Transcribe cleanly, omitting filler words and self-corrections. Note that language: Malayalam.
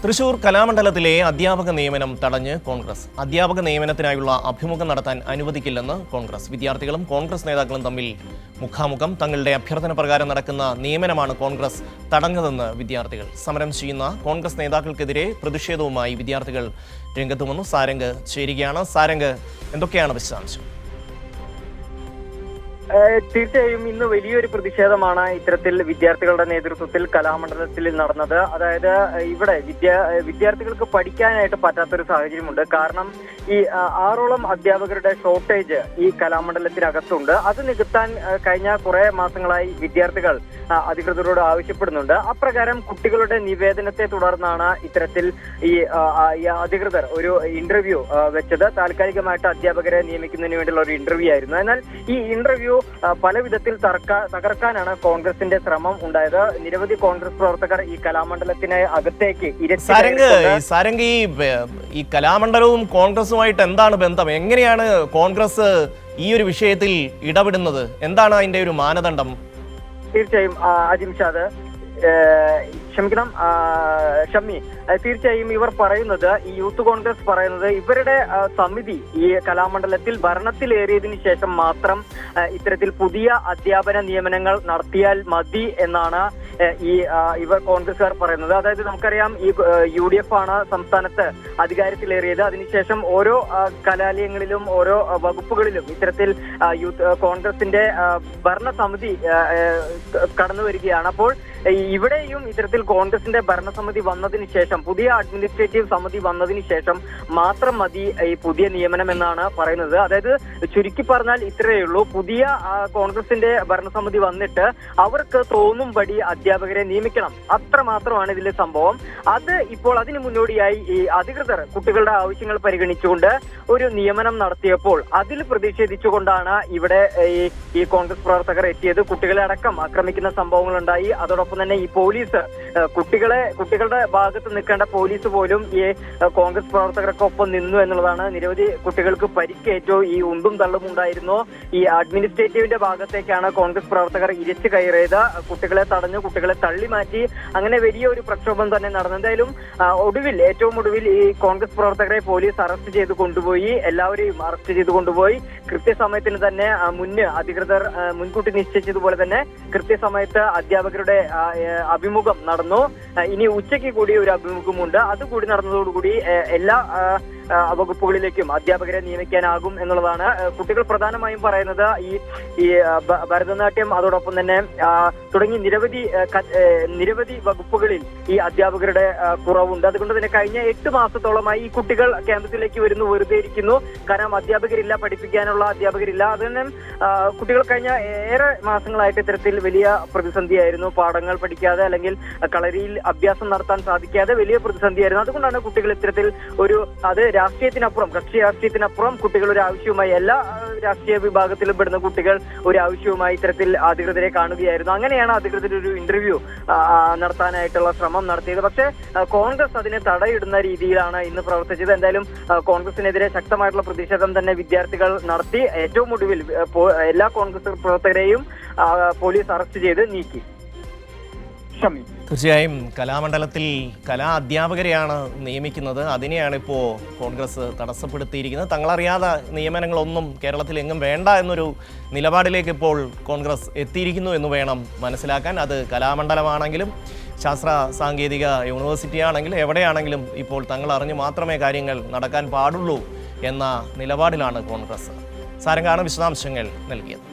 തൃശൂർ കലാമണ്ഡലത്തിലെ അധ്യാപക നിയമനം തടഞ്ഞ് കോൺഗ്രസ്. അധ്യാപക നിയമനത്തിനായുള്ള അഭിമുഖം നടത്താൻ അനുവദിക്കില്ലെന്ന് കോൺഗ്രസ്. വിദ്യാർത്ഥികളും കോൺഗ്രസ് നേതാക്കളും തമ്മിൽ മുഖാമുഖം. തങ്ങളുടെ അഭ്യർത്ഥന പ്രകാരം നടക്കുന്ന നിയമനമാണ് കോൺഗ്രസ് തടഞ്ഞതെന്ന് വിദ്യാർത്ഥികൾ. സമരം ചെയ്യുന്ന കോൺഗ്രസ് നേതാക്കൾക്കെതിരെ പ്രതിഷേധവുമായി വിദ്യാർത്ഥികൾ രംഗത്ത് വന്നു. സാരംഗ് ചേരുകയാണ്. സാരംഗ്, എന്തൊക്കെയാണ് വിശദാംശം? തീർച്ചയായും ഇന്ന് വലിയൊരു പ്രതിഷേധമാണ് ഇത്തരത്തിൽ വിദ്യാർത്ഥികളുടെ നേതൃത്വത്തിൽ കലാമണ്ഡലത്തിൽ നടന്നത്. അതായത് ഇവിടെ വിദ്യാർത്ഥികൾക്ക് പഠിക്കാനായിട്ട് പറ്റാത്തൊരു സാഹചര്യമുണ്ട്. കാരണം ഈ 6ഓളം അധ്യാപകരുടെ ഷോർട്ടേജ് ഈ കലാമണ്ഡലത്തിനകത്തുണ്ട്. അത് നികത്താൻ കഴിഞ്ഞ കുറെ മാസങ്ങളായി വിദ്യാർത്ഥികൾ അധികൃതരോട് ആവശ്യപ്പെടുന്നുണ്ട്. അപ്രകാരം കുട്ടികളുടെ നിവേദനത്തെ തുടർന്നാണ് ഇത്തരത്തിൽ ഈ അധികൃതർ ഒരു ഇന്റർവ്യൂ വെച്ചത്. താൽക്കാലികമായിട്ട് അധ്യാപകരെ നിയമിക്കുന്നതിന് വേണ്ടിയുള്ള ഒരു ഇന്റർവ്യൂ ആയിരുന്നു. എന്നാൽ ഈ ഇന്റർവ്യൂ പല വിധത്തിൽ തകർക്കാനാണ് കോൺഗ്രസിന്റെ ശ്രമം ഉണ്ടായത്. നിരവധി കോൺഗ്രസ് പ്രവർത്തകർ ഈ കലാമണ്ഡലത്തിന് അകത്തേക്ക് ഈ കലാമണ്ഡലവും കോൺഗ്രസുമായിട്ട് എന്താണ് ബന്ധം? എങ്ങനെയാണ് കോൺഗ്രസ് ഈ ഒരു വിഷയത്തിൽ ഇടപെടുന്നത്? എന്താണ് അതിന്റെ ഒരു മാനദണ്ഡം? തീർച്ചയായും അജിംഷാദ്, ക്ഷമിക്കണം ഷമ്മി, തീർച്ചയായും ഇവർ പറയുന്നത്, ഈ യൂത്ത് കോൺഗ്രസ് പറയുന്നത്, ഇവരുടെ സമിതി ഈ കലാമണ്ഡലത്തിൽ ഭരണത്തിലേറിയതിനു ശേഷം മാത്രം ഇത്തരത്തിൽ പുതിയ അധ്യാപന നിയമനങ്ങൾ നടത്തിയാൽ മതി എന്നാണ് ഇവർ കോൺഗ്രസ്സുകാർ പറയുന്നത്. അതായത് നമുക്കറിയാം, ഈ UDF ആണ് സംസ്ഥാനത്ത് അധികാരത്തിലേറിയത്. അതിനുശേഷം ഓരോ കലാലയങ്ങളിലും ഓരോ വകുപ്പുകളിലും ഇത്തരത്തിൽ കോൺഗ്രസിന്റെ ഭരണസമിതി കടന്നു വരികയാണ്. അപ്പോൾ ഇവിടെയും ഇത്തരത്തിൽ കോൺഗ്രസിന്റെ ഭരണസമിതി വന്നതിന് ശേഷം, പുതിയ അഡ്മിനിസ്ട്രേറ്റീവ് സമിതി വന്നതിന് ശേഷം മാത്രം മതി ഈ പുതിയ നിയമനം എന്നാണ് പറയുന്നത്. അതായത് ചുരുക്കി പറഞ്ഞാൽ ഇത്രയേ ഉള്ളൂ, പുതിയ കോൺഗ്രസിന്റെ ഭരണസമിതി വന്നിട്ട് അവർക്ക് തോന്നുംപടി അധ്യാപകരെ നിയമിക്കണം, അത്ര മാത്രമാണ് ഇതിലെ സംഭവം. അത് ഇപ്പോൾ അതിന് മുന്നോടിയായി ഈ അധികൃതർ കുട്ടികളുടെ ആവശ്യങ്ങൾ പരിഗണിച്ചുകൊണ്ട് ഒരു നിയമനം നടത്തിയപ്പോൾ അതിൽ പ്രതിഷേധിച്ചുകൊണ്ടാണ് ഇവിടെ ഈ കോൺഗ്രസ് പ്രവർത്തകർ എത്തിയത്. കുട്ടികളെ അടക്കം ആക്രമിക്കുന്ന സംഭവങ്ങൾ ഉണ്ടായി. അതോടൊപ്പം തന്നെ ഈ പോലീസ് കുട്ടികളുടെ ഭാഗത്ത് നിൽക്കേണ്ട പോലീസ് പോലും ഈ കോൺഗ്രസ് പ്രവർത്തകർക്കൊപ്പം നിന്നു എന്നുള്ളതാണ്. നിരവധി കുട്ടികൾക്ക് പരിക്കേറ്റു. ഈ ഉണ്ടും തള്ളും ഉണ്ടായിരുന്നു. ഈ അഡ്മിനിസ്ട്രേറ്റീവിന്റെ ഭാഗത്തേക്കാണ് കോൺഗ്രസ് പ്രവർത്തകർ ഇരച്ചു കയറിയത്. കുട്ടികളെ തടഞ്ഞു, കുട്ടികളെ തള്ളി മാറ്റി. അങ്ങനെ വലിയൊരു പ്രക്ഷോഭം തന്നെ നടന്നു. എന്തായാലും ഏറ്റവും ഒടുവിൽ ഈ കോൺഗ്രസ് പ്രവർത്തകരെ പോലീസ് അറസ്റ്റ് ചെയ്ത് കൊണ്ടുപോയി. എല്ലാവരെയും അറസ്റ്റ് ചെയ്ത് കൊണ്ടുപോയി. കൃത്യസമയത്തിന് തന്നെ അധികൃതർ മുൻകൂട്ടി നിശ്ചയിച്ചതുപോലെ തന്നെ കൃത്യസമയത്ത് അധ്യാപകരുടെ അഭിമുഖം നടന്നു. ഇനി ഉച്ചയ്ക്ക് കൂടി ഒരു അഭിമുഖമുണ്ട്. അതുകൂടി നടന്നതോടുകൂടി എല്ലാ വകുപ്പുകളിലേക്കും അധ്യാപകരെ നിയമിക്കാനാകും എന്നുള്ളതാണ് കുട്ടികൾ പ്രധാനമായും പറയുന്നത്. ഈ ഭരതനാട്യം, അതോടൊപ്പം തന്നെ തുടങ്ങി നിരവധി വകുപ്പുകളിൽ ഈ അധ്യാപകരുടെ കുറവുണ്ട്. അതുകൊണ്ട് തന്നെ കഴിഞ്ഞ 8 മാസത്തോളമായി ഈ കുട്ടികൾ ക്യാമ്പസിലേക്ക് വരുന്നു, വെറുതെ ഇരിക്കുന്നു. കാരണം അധ്യാപകരില്ല, പഠിപ്പിക്കാനുള്ള അധ്യാപകരില്ല. അതുതന്നെ കുട്ടികൾ കഴിഞ്ഞ ഏറെ മാസങ്ങളായിട്ട് ഇത്തരത്തിൽ വലിയ പ്രതിസന്ധിയായിരുന്നു. പാഠങ്ങൾ പഠിക്കാതെ അല്ലെങ്കിൽ കളരിയിൽ അഭ്യാസം നടത്താൻ സാധിക്കാതെ വലിയ പ്രതിസന്ധിയായിരുന്നു. അതുകൊണ്ടാണ് കുട്ടികൾ ഇത്തരത്തിൽ കക്ഷി രാഷ്ട്രീയത്തിനപ്പുറം കുട്ടികൾ ഒരു ആവശ്യവുമായി, എല്ലാ രാഷ്ട്രീയ വിഭാഗത്തിലും പെടുന്ന കുട്ടികൾ ഒരു ആവശ്യവുമായി ഇത്തരത്തിൽ അധികൃതരെ കാണുകയായിരുന്നു. അങ്ങനെയാണ് അധികൃതർ ഒരു ഇന്റർവ്യൂ നടത്താനായിട്ടുള്ള ശ്രമം നടത്തിയത്. പക്ഷേ കോൺഗ്രസ് അതിനെ തടയിടുന്ന രീതിയിലാണ് ഇന്ന് പ്രവർത്തിച്ചത്. എന്തായാലും കോൺഗ്രസിനെതിരെ ശക്തമായിട്ടുള്ള പ്രതിഷേധം തന്നെ വിദ്യാർത്ഥികൾ നടത്തി. ഏറ്റവും ഒടുവിൽ എല്ലാ കോൺഗ്രസ് പ്രവർത്തകരെയും പോലീസ് അറസ്റ്റ് ചെയ്ത് നീക്കി. തീർച്ചയായും കലാമണ്ഡലത്തിൽ കലാ അധ്യാപകരെയാണ് നിയമിക്കുന്നത്. അതിനെയാണ് ഇപ്പോൾ കോൺഗ്രസ് തടസ്സപ്പെടുത്തിയിരിക്കുന്നത്. തങ്ങളറിയാതെ നിയമനങ്ങളൊന്നും കേരളത്തിൽ എങ്ങും വേണ്ട എന്നൊരു നിലപാടിലേക്ക് ഇപ്പോൾ കോൺഗ്രസ് എത്തിയിരിക്കുന്നു എന്ന് വേണം മനസ്സിലാക്കാൻ. അത് കലാമണ്ഡലമാണെങ്കിലും ശാസ്ത്ര സാങ്കേതിക യൂണിവേഴ്സിറ്റി ആണെങ്കിലും എവിടെയാണെങ്കിലും ഇപ്പോൾ തങ്ങൾ അറിഞ്ഞ് മാത്രമേ കാര്യങ്ങൾ നടക്കാൻ പാടുള്ളൂ എന്ന നിലപാടിലാണ് കോൺഗ്രസ്. സാരംഗാണ് വിശദാംശങ്ങൾ നൽകിയത്.